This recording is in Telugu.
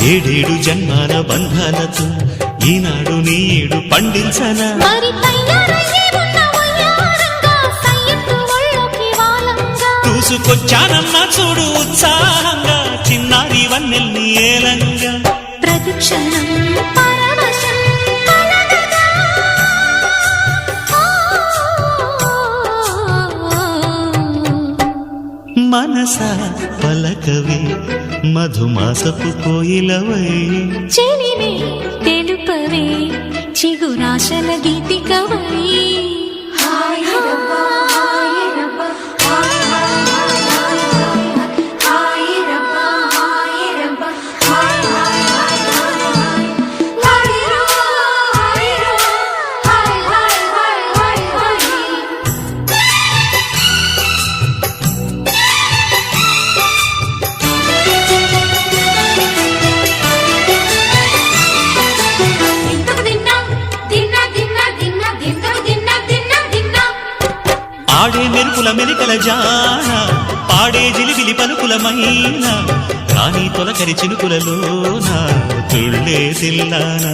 ఏడేడు జన్మాల బంధాలతో ఈనాడు నీడు పండించనా చూసుకొచ్చానమ్మా చూడు ఉత్సాహంగా చిన్నారి వన్నెల్ని ఏలంగా ప్రతిక్షణం మనసా పలకవే మధుమాసపు కోయిలవై చెలిమే తెలుపవే చిగురాశల గీతికవై ఆడే మెరుపుల మెలికల జాన పాడే జిలిబిలి పలుకులమైన రాణి తొలకరి చినుకులలోన తుళ్ళే తిల్లానా